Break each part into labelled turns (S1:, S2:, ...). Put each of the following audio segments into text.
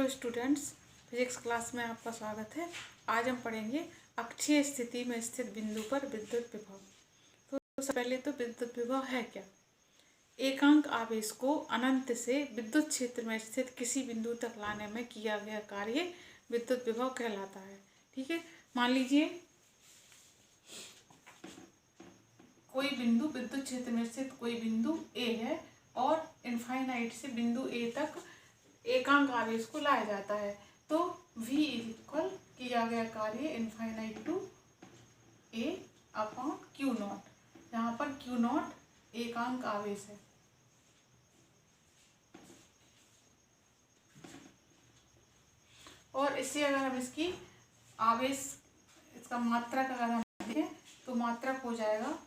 S1: Hello students, physics class में आपका स्वागत है। आज हम पढ़ेंगे अक्षीय स्थिति में स्थित बिंदु पर विद्युत विभव। तो सबसे पहले तो विद्युत विभव है क्या? एकांक आवेश को अनंत से विद्युत क्षेत्र में स्थित किसी बिंदु तक लाने में किया गया कार्य विद्युत विभव कहलाता है। ठीक है, मान लीजिए कोई बिंदु विद्युत क्षेत्र में स्थित कोई बिंदु ए है और इनफाइनाइट से बिंदु ए तक एकांक आवेश को लाया जाता है, तो V इक्वल किया गया कार्य infinite to A upon Q naught, यहाँ पर Q नॉट एकांक आवेश है। और इससे अगर हम इसकी आवेश इसका मात्रक अगर हम देखें तो मात्रक हो जाएगा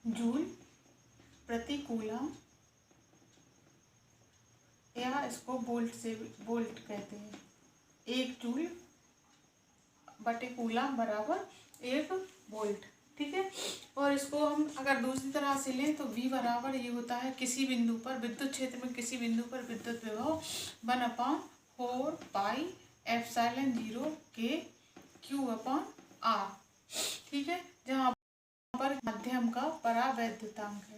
S1: जूल प्रति कूलम, या इसको वोल्ट से वोल्ट कहते हैं। 1 जूल बटे कूलम बराबर 1 वोल्ट। ठीक है, और इसको हम अगर दूसरी तरह से लें तो V बराबर ये होता है किसी बिंदु पर विद्युत क्षेत्र में किसी बिंदु पर विद्युत विभव 1/4 पाई एप्सिलॉन 0 के Q अपॉन R। ठीक है, जहाँ पर माध्यम का परावैद्युतांक है।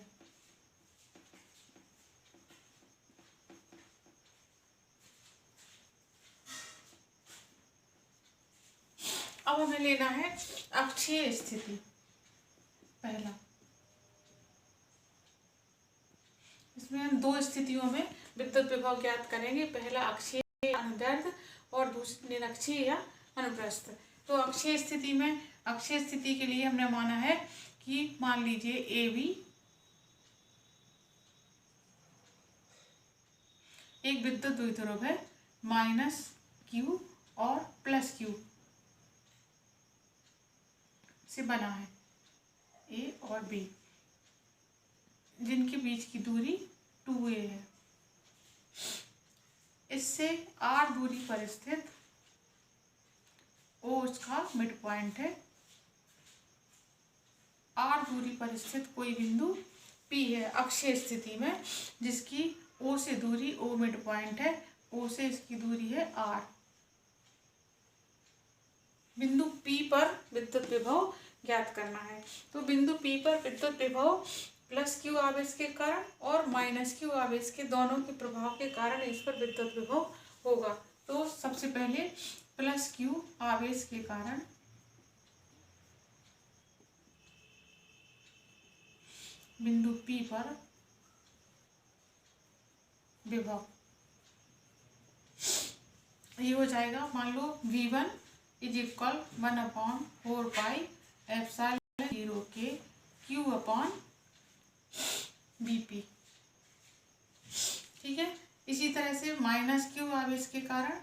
S1: अब हमें लेना है अक्षीय स्थिति। पहला, इसमें हम दो स्थितियों में विद्युत विभव ज्ञात करेंगे। पहला अक्षीय अनुदैर्ध्य और दूसरी निरक्षीय या अनुप्रस्थ। तो अक्षीय स्थिति में, अक्षीय स्थिति के लिए हमने माना है कि मान लीजिए AB एक विद्युत द्विध्रुव है -Q और +Q से बना है, A और B, जिनके बीच की दूरी 2a है। इससे R दूरी पर स्थित O उसका मिड पॉइंट है। R दूरी पर स्थित कोई बिंदु P है अक्षीय स्थिति में, जिसकी O से दूरी O मिड पॉइंट है, O से इसकी दूरी है R। बिंदु P पर विद्युत विभव ज्ञात करना है। तो बिंदु P पर विद्युत विभव +Q आवेश के कारण और -Q आवेश के दोनों के प्रभाव के कारण इस पर विद्युत विभव होगा। तो सबसे पहले +Q आवेश के कारण बिंदु P पर विभव ये हो जाएगा, मान लो V1 is equal 1/4 pi epsilon 0 के Q अपॉन BP। ठीक है, इसी तरह से -Q आवेश के कारण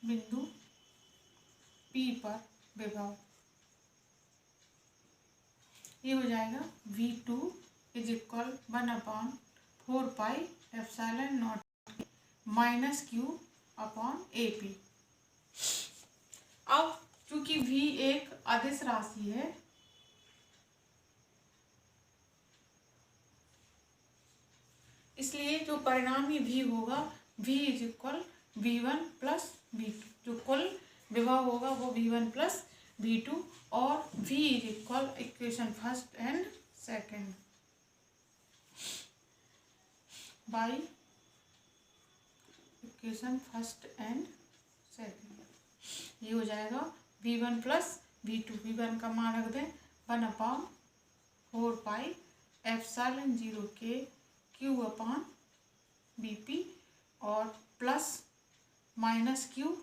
S1: बिंदु P पर विभव ये हो जाएगा V2 is equal 1/4 pi epsilon not -Q upon AP। अब चूंकि V एक अदिश राशि है, इसलिए जो परिणामी V होगा V is equal V1 plus V2, जो कुल विभव होगा वो V1 प्लस V2, और V is equal equation first and second by equation first and second. ये हो जाएगा V1 प्लस V2। V1 का मान रख दें 1/4 पाई एप्सिलॉन 0 के Q अपॉन BP, और प्लस -Q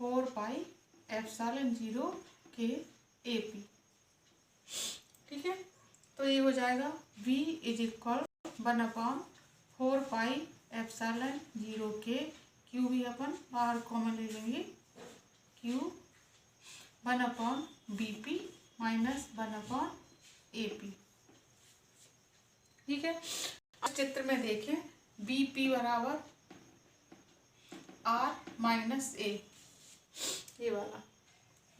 S1: 4 पाई एप्सिलॉन 0 के AP। ठीक है, तो ये हो जाएगा V is equal 1/4 pi epsilon 0 के Q भी अपन बाहर कॉमन ले लेंगे, Q 1/BP माइनस 1/AP। ठीक है, अब चित्र में देखें BP बराबर R - A, ये वाला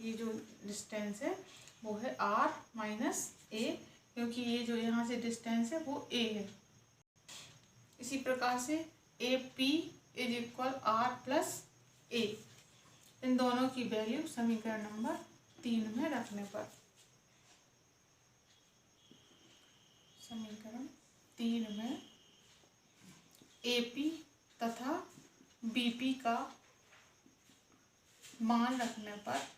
S1: ये जो डिस्टेंस है वो है आर माइनस ए, क्योंकि ये जो यहाँ से डिस्टेंस है वो ए है। इसी प्रकार से A P is equal R plus A, इन दोनों की वैल्यू समीकरण नंबर 3 में रखने पर, समीकरण 3 में एपी तथा बीपी का मान रखने पर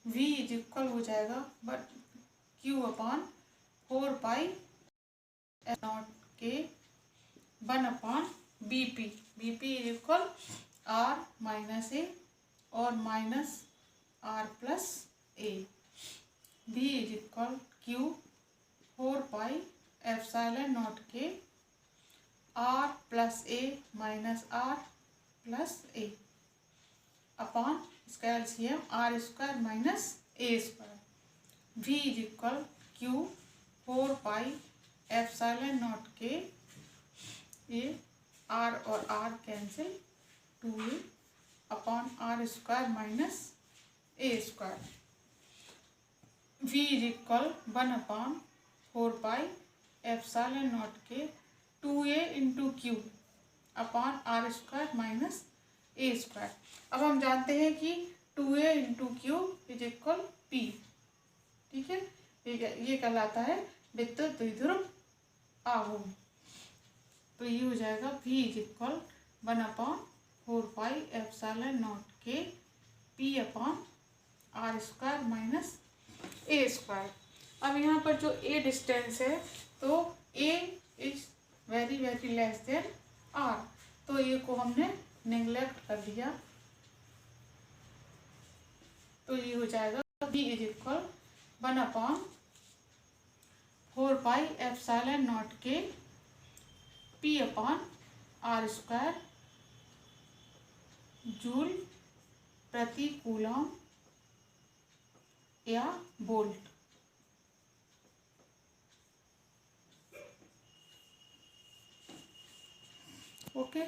S1: V इज इक्वल हो जाएगा but Q upon 4 pi F nought के 1 upon BP। BP is equal R minus a और minus R plus a. V is equal Q 4 pi epsilon nought के R plus a minus R plus a upon इसका LCM R square minus a square. V is equal Q 4 pi epsilon nought के ये R और R cancel 2a upon R square minus a square. V is equal 1 upon 4 pi epsilon nought के 2a into Q upon R square minus a square. अब हम जानते हैं कि 2a into Q is equal P, ठीक है, ये कहलाता है विद्युत द्विध्रुव आघूर्ण। तो ये हो जाएगा V is equal 1 upon 4 pi epsilon nought के P upon R square minus a square. अब यहाँ पर जो a डिस्टेंस है तो a is very very less than r, तो ये को हमने नेग्लेक्ट कर दिया। तो ये हो जाएगा V is equal 1 upon 4 pi epsilon nought के P upon R square joule प्रति कूलम या वोल्ट। ओके।